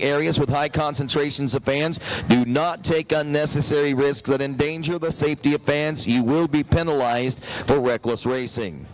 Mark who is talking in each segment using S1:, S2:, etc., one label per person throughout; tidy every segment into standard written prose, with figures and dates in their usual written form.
S1: areas with high concentrations of fans. Do not take unnecessary risks that endanger the safety of fans. You will be penalized for reckless racing.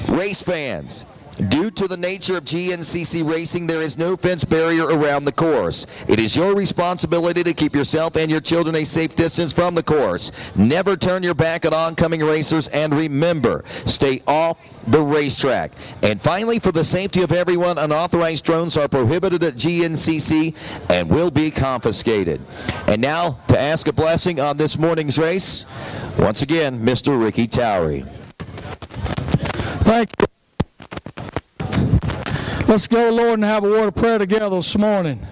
S1: Race fans. Due to the nature of GNCC racing, there is no fence barrier around the course. It is your responsibility to keep yourself and your children a safe distance from the course. Never turn your back on oncoming racers, and remember, stay off the racetrack. And finally, for the safety of everyone, unauthorized drones are prohibited at GNCC and will be confiscated. And now, to ask a blessing on this morning's race, once again, Mr. Ricky Towery.
S2: Thank you. Let's go, Lord, and have a word of prayer together this morning.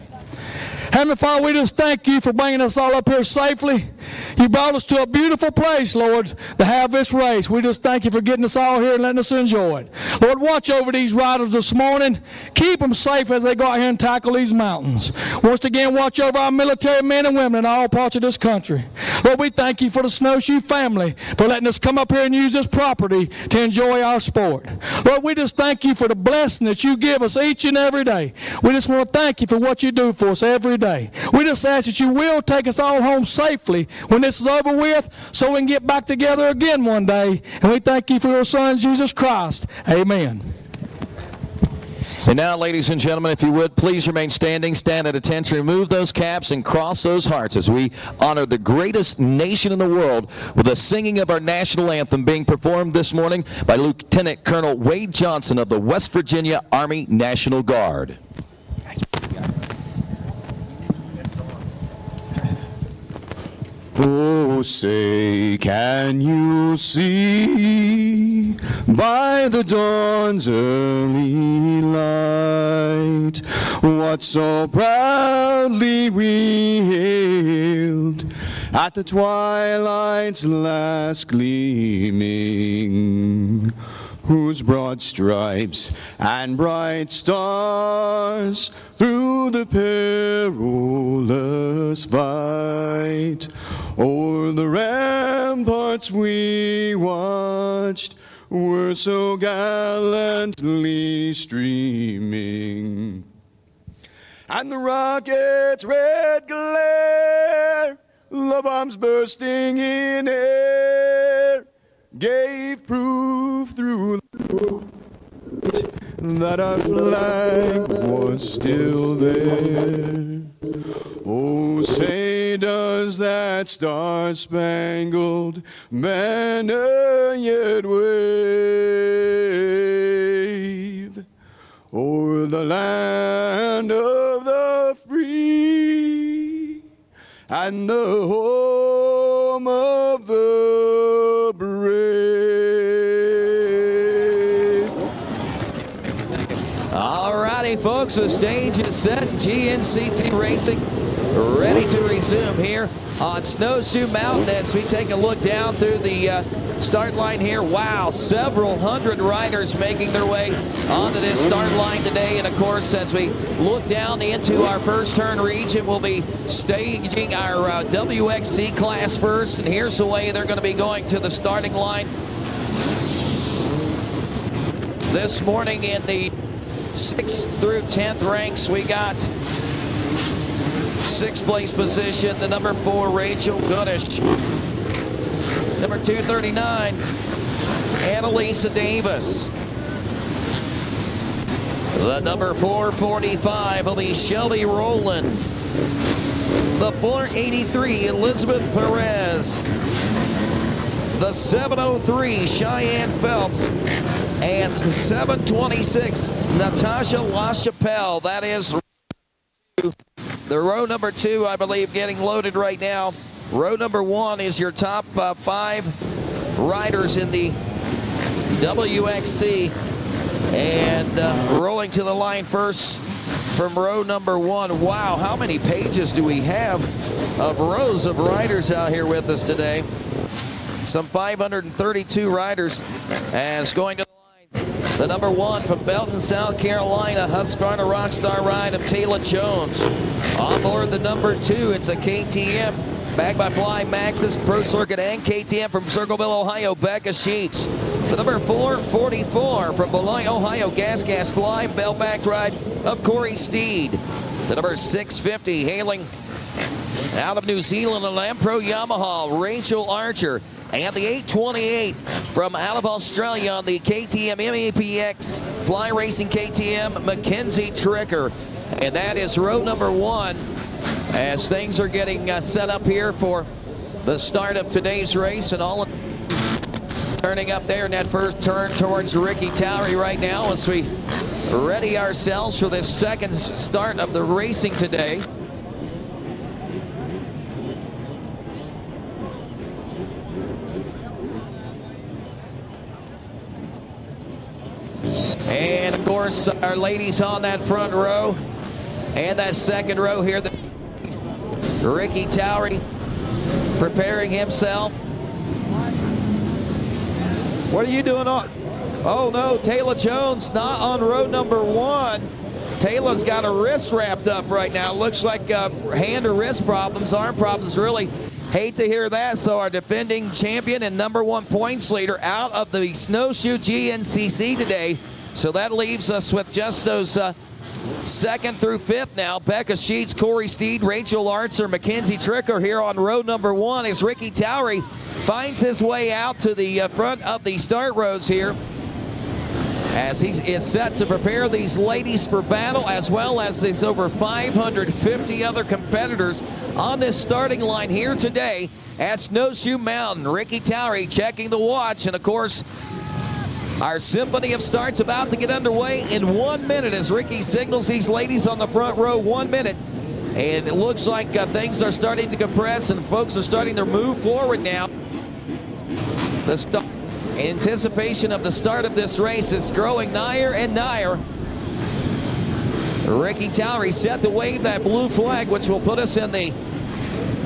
S2: Heavenly Father, we just thank you for bringing us all up here safely. You brought us to a beautiful place, Lord, to have this race. We just thank you for getting us all here and letting us enjoy it. Lord, watch over these riders this morning. Keep them safe as they go out here and tackle these mountains. Once again, watch over our military men and women in all parts of this country. Lord, we thank you for the Snowshoe family for letting us come up here and use this property to enjoy our sport. Lord, we just thank you for the blessing that you give us each and every day. We just want to thank you for what you do for us every day. We just ask that you will take us all home safely when this is over with, so we can get back together again one day. And we thank you for your Son, Jesus Christ. Amen.
S1: And now, ladies and gentlemen, if you would, please remain standing, stand at attention, remove those caps, and cross those hearts as we honor the greatest nation in the world with the singing of our national anthem being performed this morning by Lieutenant Colonel Wade Johnson of the West Virginia Army National Guard.
S3: Oh, say, can you see by the dawn's early light what so proudly we hailed at the twilight's last gleaming, whose broad stripes and bright stars through the perilous fight o'er the ramparts we watched were so gallantly streaming, and the rocket's red glare, the bombs bursting in air, gave proof through that our flag was still there. Oh, say, does that star-spangled banner yet wave o'er the land of the free and the home of the brave?
S1: All righty, folks, the stage is set. GNCC Racing ready to resume here on Snowshoe Mountain as we take a look down through the start line here. Wow, several hundred riders making their way onto this start line today. And of course, as we look down into our first turn region, we'll be staging our WXC class first. And here's the way they're going to be going to the starting line this morning. In the 6th through 10th ranks, we got 6th place position, the number 4, Rachel Goodish. Number 239, Annalisa Davis. The number 445 will be Shelby Rowland. The 483, Elizabeth Perez. The 703, Cheyenne Phelps. And 726, Natasha LaChapelle. That is the row number 2, I believe, getting loaded right now. Row number 1 is your top 5 riders in the WXC. And rolling to the line first from row number 1. Wow, how many pages do we have of rows of riders out here with us today? Some 532 riders as going to the line. The number 1 from Belton, South Carolina, Husqvarna Rockstar ride of Taylor Jones. On board the number 2, it's a KTM backed by Fly Maxxis, Pro Circuit, and KTM from Circleville, Ohio, Becca Sheets. The number 444 from Beloit, Ohio, Gas Fly, bell-backed ride of Corey Steed. The number 650 hailing out of New Zealand, a Lampro Yamaha, Rachel Archer. And the 828 from out of Australia on the KTM MEPX Fly Racing KTM, Mackenzie Tricker. And that is row number 1 as things are getting set up here for the start of today's race. And all turning up there in that first turn towards Ricky Towery right now as we ready ourselves for this second start of the racing today. And of course, our ladies on that front row and that second row here. Ricky Towery preparing himself. What are you doing on? Oh no, Taylor Jones not on row number 1. Taylor's got a wrist wrapped up right now. Looks like hand or wrist problems, arm problems, really. Hate to hear that. So our defending champion and number 1 points leader out of the Snowshoe GNCC today. So that leaves us with just those 2nd through 5th now. Becca Sheets, Corey Steed, Rachel Archer, Mackenzie Tricker here on row number 1 as Ricky Towery finds his way out to the front of the start rows here as he is set to prepare these ladies for battle, as well as these over 550 other competitors on this starting line here today at Snowshoe Mountain. Ricky Towery checking the watch, and of course our symphony of starts about to get underway in 1 minute as Ricky signals these ladies on the front row 1 minute. And it looks like things are starting to compress and folks are starting to move forward now. The anticipation of the start of this race is growing nigher and nigher. Ricky Towery set to wave that blue flag, which will put us in the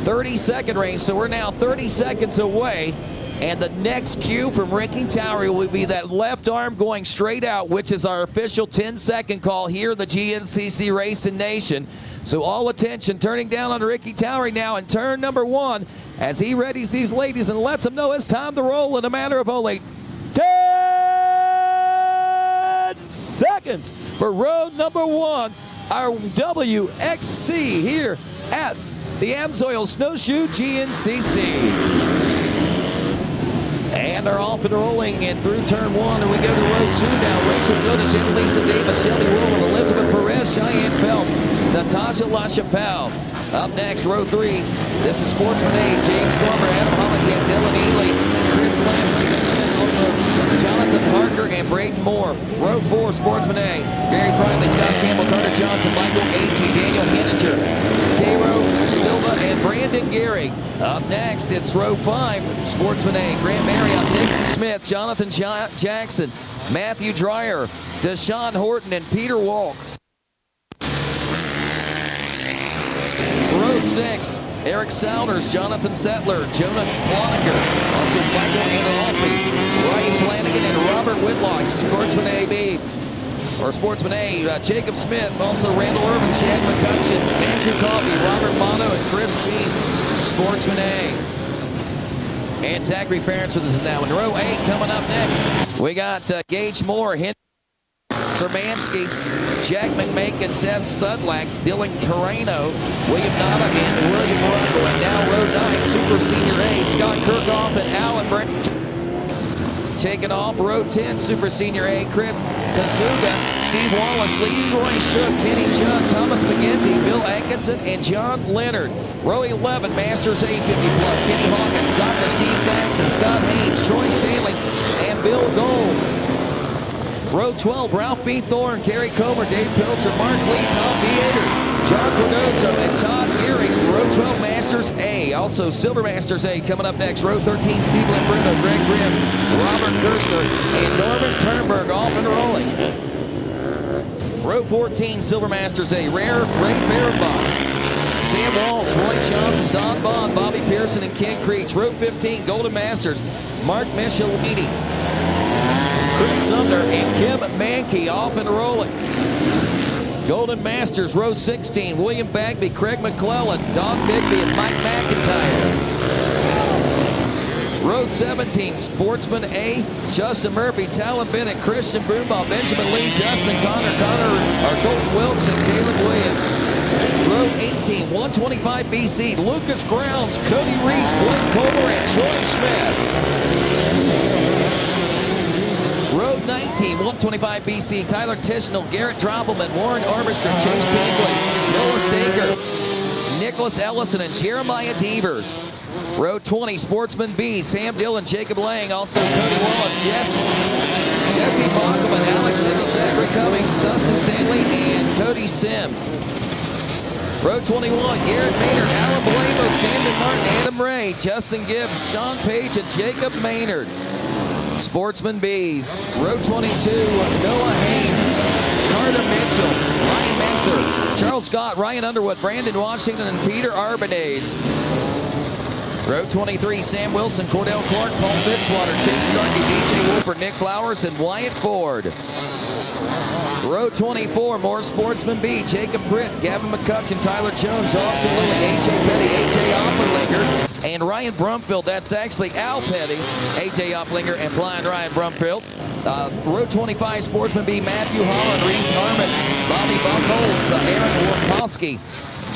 S1: 30-second range. So we're now 30 seconds away. And the next cue from Ricky Towery will be that left arm going straight out, which is our official 10-second call here in the GNCC Racing Nation. So all attention turning down on Ricky Towery now in turn number 1 as he readies these ladies and lets them know it's time to roll in a matter of only 10 seconds for row number 1, our WXC here at the Amsoil Snowshoe GNCC. And are off and rolling and through turn 1, and we go to row 2 now. Rachel Goodis, Annalisa Davis, Shelly Rowland, Elizabeth Perez, Cheyenne Phelps, Natasha LaChapelle. Up next, row 3. This is Sportsman A, James Glover, Adam Holligan, Dylan Ely, Chris Lamb, Jonathan Parker, and Braden Moore. Row 4, Sportsman A, Gary Priley, Scott Campbell, Carter Johnson, Michael A.T., Daniel Henninger, Cairo Silva, and Brandon Gary. Up next, it's row 5, Sportsman A, Grant Marriott, Nick Smith, Jonathan Jackson, Matthew Dreyer, Deshaun Horton, and Peter Walk. Row 6, Eric Souders, Jonathan Settler, Jonah Cloninger, also Michael Angeloffi, Ryan Flanagan, and Robert Whitlock. Sportsman A, Sportsman A, Jacob Smith, also Randall Irvin, Chad McCutcheon, Andrew Coffey, Robert Mono, and Chris Bean. Sportsman A. And Zachary Ferentz with us now. In row 8 coming up next, we got Gage Moore, Sermansky, Jack McMakin, Seth Studlack, Dylan Carreno, William Nava, and William Rundle. And now row 9, Super Senior A, Scott Kirkhoff and Alan Brandt. Taking off row 10, Super Senior A, Chris Kazuga, Steve Wallace, Leroy Shook, Kenny Judd, Thomas McGinty, Bill Atkinson, and John Leonard. Row 11, Masters A 50+, Kenny Hawkins, Dr. Steve Thaxton, Scott Haynes, Troy Stanley, and Bill Gold. Row 12, Ralph B. Thorne, Kerry Comer, Dave Pilcher, Mark Lee, Tom Vieter, John Cardozo, and Todd Gearing. Row 12, Masters A. Also, Silver Masters A coming up next. Row 13, Steve Lambrino, Greg Grimm, Robert Kirshner, and Norman Turnberg off and rolling. Row 14, Silver Masters A. Ray Fehrenbach, Sam Walsh, Roy Johnson, Don Bond, Bobby Pearson, and Ken Creech. Row 15, Golden Masters, Mark Michelini, Chris Sumner, and Kim Mankey off and rolling. Golden Masters, row 16, William Bagby, Craig McClellan, Don Bigby, and Mike McIntyre. Row 17, Sportsman A, Justin Murphy, Talon Bennett, Christian Boombaugh, Benjamin Lee, Dustin Connor, or Colton Wilkes, and Caleb Williams. 19, 125 BC, Lucas Grounds, Cody Reese, Blake Kohler, and Troy Smith. Road 19, 125 BC, Tyler Tishnell, Garrett Droppelman, Warren Armstrong, Chase Pinkley, Noah Staker, Nicholas Ellison, and Jeremiah Devers. Road 20, Sportsman B, Sam Dillon, Jacob Lang, also Cody Wallace, Jesse Bachman, Alex Nichols, Zachary Cummings, Dustin Stanley, and Cody Sims. Road 21, Garrett Maynard, Alan Blamos, Camden Martin, Adam Ray, Justin Gibbs, Sean Page, and Jacob Maynard. Sportsman B, Road 22, Noah Haynes, Carter Mitchell, Ryan Menser, Charles Scott, Ryan Underwood, Brandon Washington, and Peter Arbonades. Road 23, Sam Wilson, Cordell Clark, Paul Fitzwater, Chase Starkey, DJ Wolford, Nick Flowers, and Wyatt Ford. Road 24, more Sportsman B, Jacob Britt, Gavin McCutcheon, Tyler Jones, Austin Lilly, A.J. Petty, A.J. Oppenlinger, and Ryan Brumfield. That's actually Al Petty, A.J. Oppenlinger, and Flying Ryan Brumfield. Road 25, Sportsman B, Matthew Holland, Reese Harmon, Bobby Buckholz, Aaron Warkowski,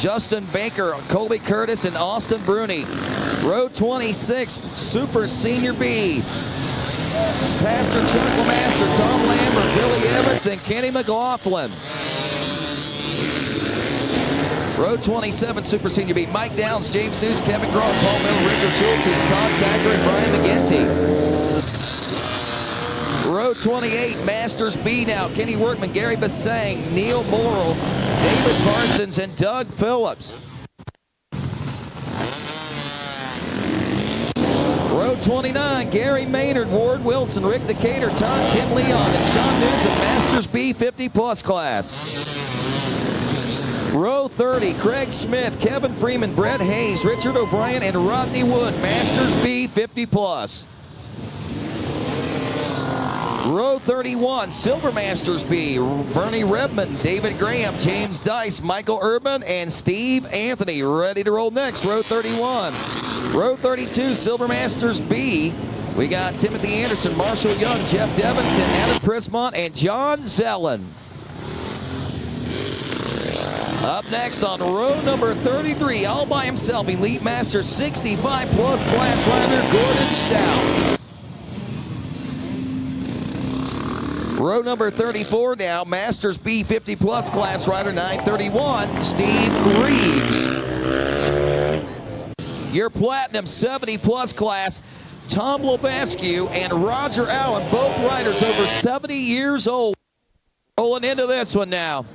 S1: Justin Baker, Colby Curtis, and Austin Bruni. Road 26, Super Senior B, Pastor Chuck Lemaster, Tom Lambert, Billy Evans, and Kenny McLaughlin. Road 27, Super Senior B, Mike Downs, James News, Kevin Groff, Paul Miller, Richard Schultes, Todd Sacker, and Brian McGinty. Road 28, Masters B now, Kenny Workman, Gary Bassang, Neil Morrill, David Parsons, and Doug Phillips. Road 29, Gary Maynard, Ward Wilson, Rick Decatur, Tim Leon, and Sean Newsom, Masters B 50+ class. Row 30, Craig Smith, Kevin Freeman, Brett Hayes, Richard O'Brien, and Rodney Wood, Masters B 50+. Row 31, Silver Masters B, Bernie Redmond, David Graham, James Dice, Michael Urban, and Steve Anthony. Ready to roll next, row 31. Row 32, Silver Masters B, we got Timothy Anderson, Marshall Young, Jeff Devinson, Adam Prismont, and John Zellen. Up next on row number 33, all by himself, Elite Master 65+ class rider Gordon Stout. Row number 34 now, Masters B 50+ class rider 931, Steve Reeves. Your Platinum 70+ class, Tom Lobescu and Roger Allen, both riders over 70 years old. Rolling into this one now.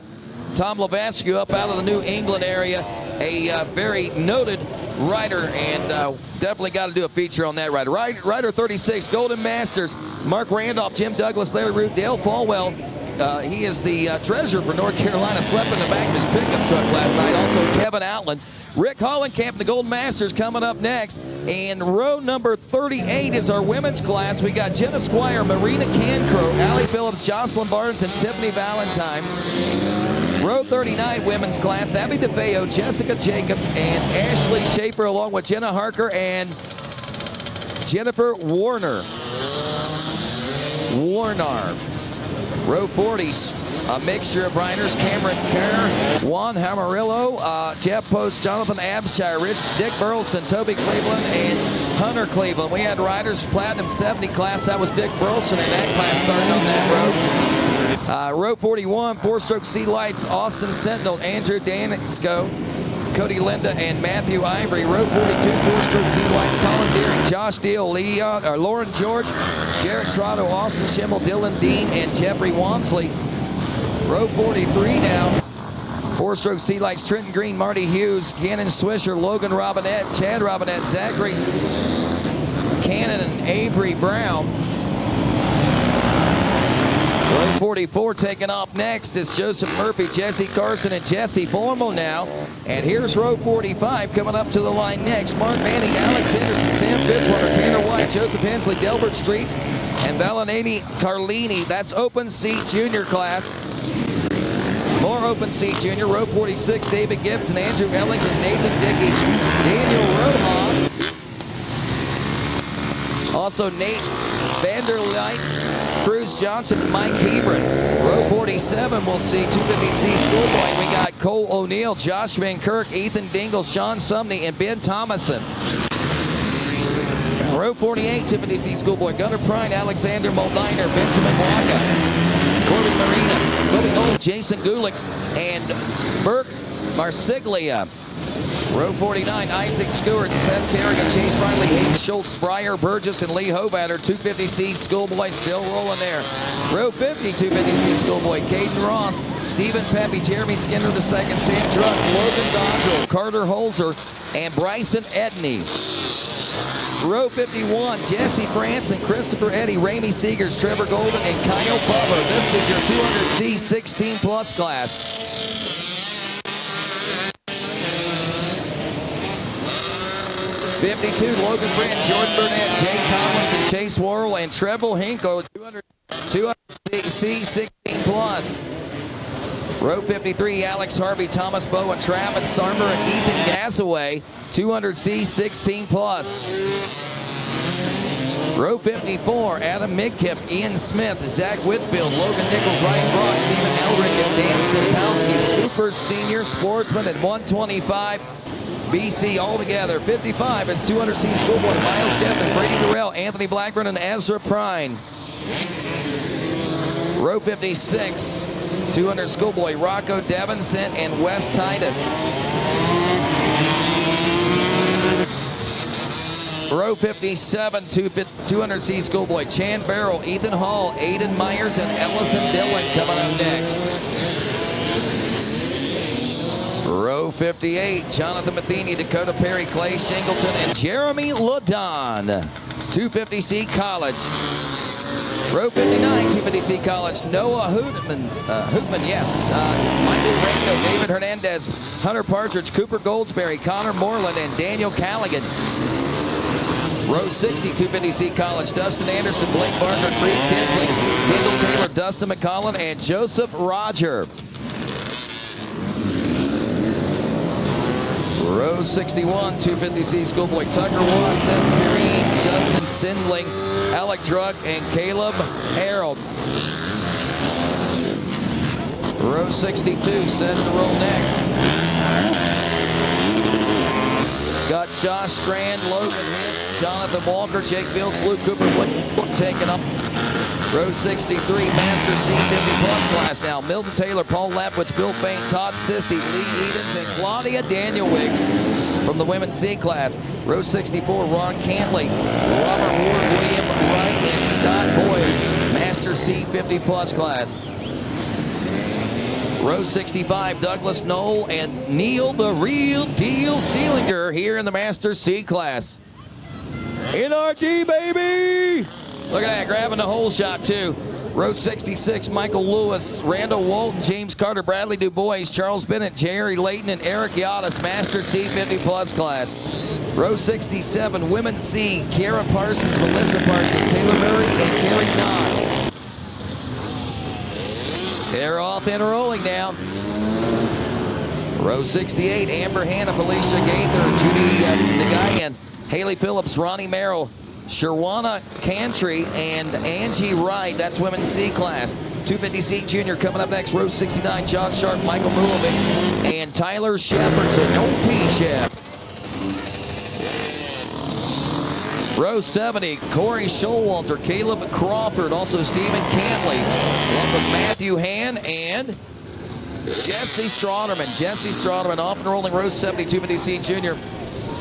S1: Tom Lobescu up out of the New England area, a very noted rider, and definitely got to do a feature on that rider. Rider 36, Golden Masters, Mark Randolph, Jim Douglas, Larry Root, Dale Falwell. He is the treasurer for North Carolina, slept in the back of his pickup truck last night. Also Kevin Outland. Rick Hollenkamp, the Golden Masters, coming up next. And row number 38 is our women's class. We got Jenna Squire, Marina Cancro, Allie Phillips, Jocelyn Barnes, and Tiffany Valentine. Row 39 women's class, Abby DeFeo, Jessica Jacobs, and Ashley Schaefer, along with Jenna Harker and Jennifer Warner. Row 40, a mixture of riders, Cameron Kerr, Juan Hamarillo, Jeff Post, Jonathan Abshire, Dick Burleson, Toby Cleveland, and Hunter Cleveland. We had riders Platinum 70 class. That was Dick Burleson in that class starting on that road. Row 41, four-stroke Sea Lights, Austin Sentinel, Andrew Danisco, Cody Linda, and Matthew Ivory. Row 42, four-stroke Sea Lights, Colin Deering, Josh Deal, Lauren George, Jared Trotto, Austin Schimmel, Dylan Dean, and Jeffrey Walmsley. Row 43 now, four-stroke Sea Lights, Trenton Green, Marty Hughes, Gannon Swisher, Logan Robinette, Chad Robinette, Zachary Cannon, and Avery Brown. Row 44 taking off next is Joseph Murphy, Jesse Carson, and Jesse Formal now. And here's row 45 coming up to the line next. Mark Manning, Alex Henderson, Sam Fitzwater, Tanner White, Joseph Hensley, Delbert Streets, and Valenini Carlini. That's open seat junior class. More open seat junior. Row 46, David Gibson, Andrew Ellington, Nathan Dickey, Daniel Rohan. Also Nate Vanderleit, Cruz Johnson, and Mike Hebron. Row 47, we'll see 250C Schoolboy. We got Cole O'Neill, Josh Van Kirk, Ethan Dingle, Sean Sumney, and Ben Thomason. Row 48, 250C Schoolboy. Gunnar Prine, Alexander Moldiner, Benjamin Waka, Corbin Marina, Kobe Gold, Jason Gulick, and Burke Marsiglia. Row 49, Isaac Stewart, Seth Kerrigan, Chase Riley, Hayden Schultz, Briar Burgess, and Lee Hobatter. 250C Schoolboy still rolling there. Row 50, 250C Schoolboy, Caden Ross, Stephen Pepe, Jeremy Skinner II, Sam Truck, Logan Dodrell, Carter Holzer, and Bryson Edney. Row 51, Jesse Branson, Christopher Eddy, Ramey Seegers, Trevor Golden, and Kyle Butler. This is your 200C 16 plus class. 52, Logan Brand, Jordan Burnett, Jay Thomas, and Chase Worrell, and Treble Hinkle, 200C 16 plus. Row 53, Alex Harvey, Thomas Bowen, Travis Sarmer, and Ethan Gasaway, 200C 16 plus. Row 54, Adam Midkiff, Ian Smith, Zach Whitfield, Logan Nichols, Ryan Brock, Stephen Elrick, and Dan Stempowski, super senior sportsman at 125. BC altogether. 55, it's 200C Schoolboy, Miles Steffen, Brady Durrell, Anthony Blackburn, and Ezra Prine. Row 56, 200 Schoolboy, Rocco Devinson and Wes Titus. Row 57, 200C Schoolboy, Chan Barrow, Ethan Hall, Aiden Myers, and Ellison Dillon coming up next. Row 58, Jonathan Matheny, Dakota Perry, Clay Shingleton, and Jeremy Ladon. 250C College. Row 59, 250C College, Noah Hootman, yes. Michael Rango, David Hernandez, Hunter Partridge, Cooper Goldsberry, Connor Moreland, and Daniel Callaghan. Row 60, 250C College, Dustin Anderson, Blake Barker, Creed Kisley, Kendall Taylor, Dustin McCollum, and Joseph Roger. Row 61, 250C Schoolboy, Tucker Watt, Seth Perrine, Justin Sindling, Alec Druck, and Caleb Harold. Row 62, set to roll next. Got Josh Strand, Logan Hill, Jonathan Walker, Jake Fields, Luke Cooper, taking up. Row 63, Master C50 plus class now. Milton Taylor, Paul Lapwitz, Bill Fain, Todd Sisti, Lee Edens, and Claudia Danielwigs from the women's C class. Row 64, Ron Cantley, Robert Ward, William Wright, and Scott Boyd, Master C50 plus class. Row 65, Douglas Knoll and Neil the Real Deal Seelinger here in the Master C class. NRD, baby! Look at that, grabbing the hole shot, too. Row 66, Michael Lewis, Randall Walton, James Carter, Bradley DuBois, Charles Bennett, Jerry Layton, and Eric Yadis, Master C50 plus class. Row 67, Women's C, Kiara Parsons, Melissa Parsons, Taylor Murray, and Carrie Knox. They're off and rolling now. Row 68, Amber Hanna, Felicia Gaither, Judy Nagayan, Haley Phillips, Ronnie Merrill, Sherwana Cantry, and Angie Wright. That's women's C class. 250C junior coming up next. Row 69, John Sharp, Michael Mulovic, and Tyler Shepardson. Don't T Shep. Row 70, Corey Showalter, Caleb Crawford, also Stephen Cantley, along with Matthew Han and Jesse Strouderman. Jesse Strouderman off and rolling. Row 70, 250C junior.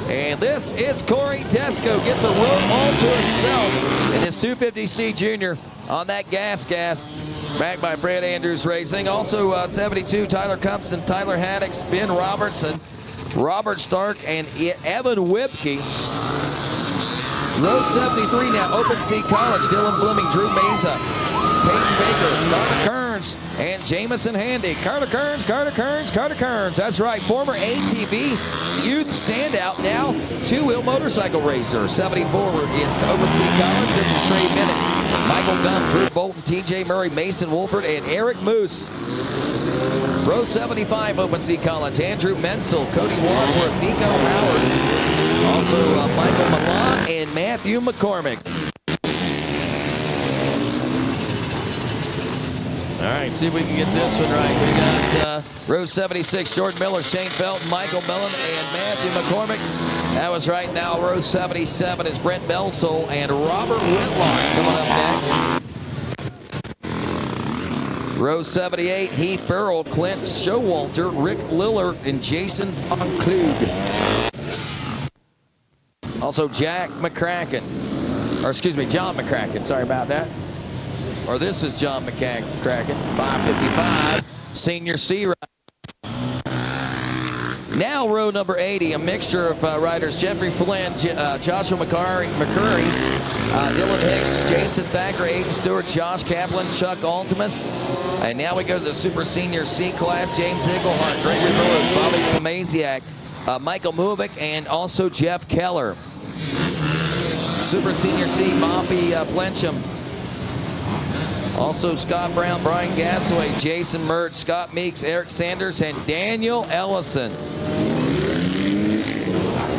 S1: And this is Corey Desco, gets a row all to himself in his 250C junior on that gas, backed by Brad Andrews Racing. Also 72, Tyler Compson, Tyler Haddix, Ben Robertson, Robert Stark, and Evan Whipke. Row 73 now, Open C College, Dylan Fleming, Drew Mesa, Peyton Baker, Carter Kearns, and Jamison Handy. Carter Kearns, that's right, former ATV youth standout, now two-wheel motorcycle racer. 74 is Open C College, this is Trey Bennett, Michael Gump, Drew Bolton, TJ Murray, Mason Wolford, and Eric Moose. Row 75, Open C College, Andrew Menzel, Cody Wadsworth, Nico Howard, also Michael Milan and Matthew McCormick. All right, see if we can get this one right. We got row 76, Jordan Miller, Shane Felton, Michael Millen, and Matthew McCormick. That was right. Now row 77 is Brent Belsel and Robert Whitlock coming up next. Row 78, Heath Burrell, Clint Showalter, Rick Lillard, and Jason Von Klug. Also Jack McCracken, or excuse me, John McCracken. Sorry about that. Or this is John McCracken, 555, Senior C rider. Now row number 80, a mixture of riders: Jeffrey Flynn, Joshua McCurry, Dylan Hicks, Jason Thacker, Aiden Stewart, Josh Kaplan, Chuck Altimus. And now we go to the Super Senior C class: James Engelhart, Gregory Miller, Bobby Tomasiak, Michael Movick, and also Jeff Keller. Super Senior C, Moppy Blencham. Also Scott Brown, Brian Gasaway, Jason Mertz, Scott Meeks, Eric Sanders, and Daniel Ellison.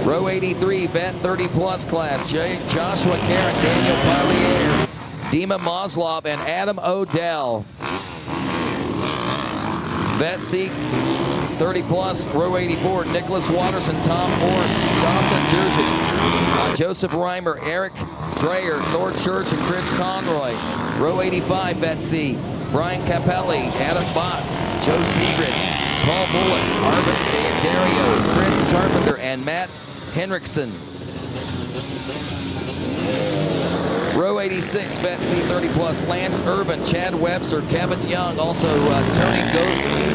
S1: Row 83, Vet 30-plus class: Joshua Karen, Daniel Parlier, Dima Moslov, and Adam Odell. Vet C 30-plus, row 84, Nicholas Watterson, Tom Morris, Jocelyn Jurgen, Joseph Reimer, Eric Dreyer, Thor Church, and Chris Conroy. Row 85, Vet C, Brian Capelli, Adam Bott, Joe Segrist, Paul Bullock, Arvin Dario, Chris Carpenter, and Matt Henriksen. Row 86, Vet C 30-plus, Lance Urban, Chad Webster, Kevin Young, also Tony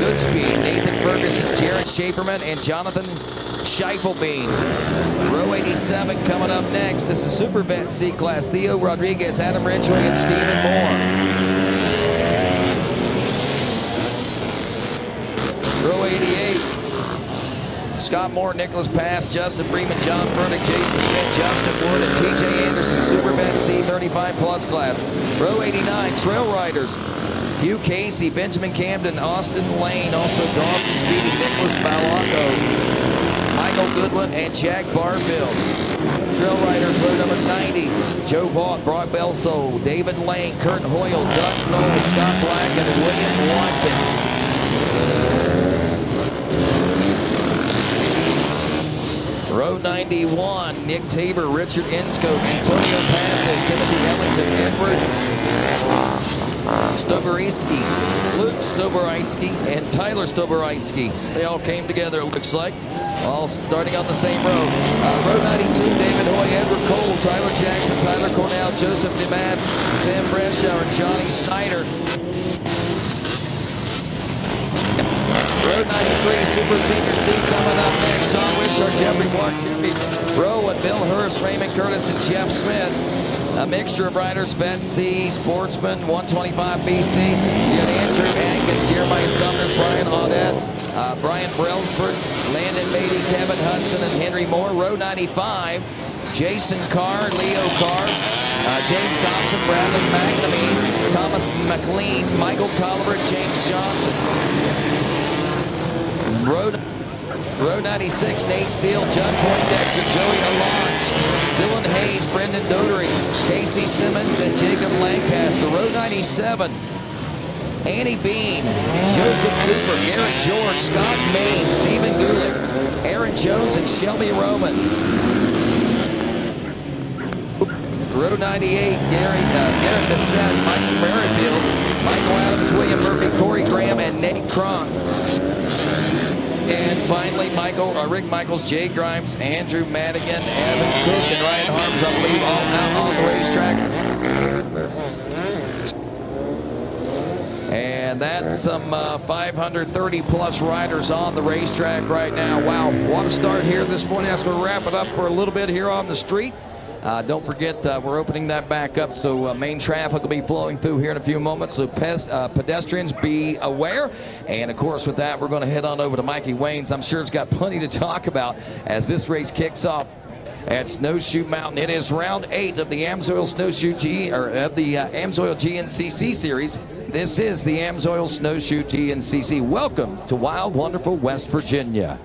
S1: Goodspeed, Nathan Ferguson, Jared Shaperman, and Jonathan Scheiffelbein. Row 87 coming up next. This is Super Vet C class: Theo Rodriguez, Adam Ridgway, and Stephen Moore. Row 88. Scott Moore, Nicholas Pass, Justin Freeman, John Burdick, Jason Smith, Justin Wood, and TJ Anderson. Super Vet C 35-plus class. Row 89, Trail Riders: Hugh Casey, Benjamin Camden, Austin Lane, also Dawson Speedy, Nicholas Balaco, Michael Goodwin, and Jack Barfield. Trail Riders, row number 90, Joe Vaught, Brock Belso, David Lane, Kurt Hoyle, Doug Knoll, Scott Black, and William Watkins. Row 91, Nick Tabor, Richard Inscope, Antonio Passes, Timothy Ellington, Edward Stoberisky, Luke Stoberisky, and Tyler Stoberisky. They all came together, it looks like, all starting on the same row. Row 92, David Hoy, Edward Cole, Tyler Jackson, Tyler Cornell, Joseph DeMass, Sam Brescia, and Johnny Snyder. Row 93, Super Senior C coming up next. Sean Wishart, Jeffrey Clark, Jimmy Rowe, and Bill Hurst, Raymond Curtis, and Jeff Smith. A mixture of riders: Vet C, Sportsman, 125 BC. You got Andrew Atkins, Jeremiah Summers, Brian Audette, Brian Brelsford, Landon Beatty, Kevin Hudson, and Henry Moore. Row 95, Jason Carr, Leo Carr, James Thompson, Bradley McNamee, Thomas McLean, Michael Tolliver, James Johnson. Row 96, Nate Steele, John Poindexter, Joey Alonge, Dylan Hayes, Brendan Dodery, Casey Simmons, and Jacob Lancaster. Row 97, Annie Bean, Joseph Cooper, Garrett George, Scott Main, Stephen Gulick, Aaron Jones, and Shelby Roman. Row 98, Garrett Bissett, Michael Merrifield, Michael Adams, William Murphy, Corey Graham, and Nate Cronk. And finally, Rick Michaels, Jay Grimes, Andrew Madigan, Evan Cook, and Ryan Harms, I believe, all out on the racetrack. And that's some 530-plus riders on the racetrack right now. Wow, what a start here this morning. That's going to wrap it up for a little bit here on the street. Don't forget, we're opening that back up, so main traffic will be flowing through here in a few moments, so pedestrians be aware. And, of course, with that, we're going to head on over to Mikey Wayne's. I'm sure he's got plenty to talk about as this race kicks off at Snowshoe Mountain. It is round 8 of the Amsoil Snowshoe Amsoil GNCC series. This is the Amsoil Snowshoe GNCC. Welcome to wild, wonderful West Virginia.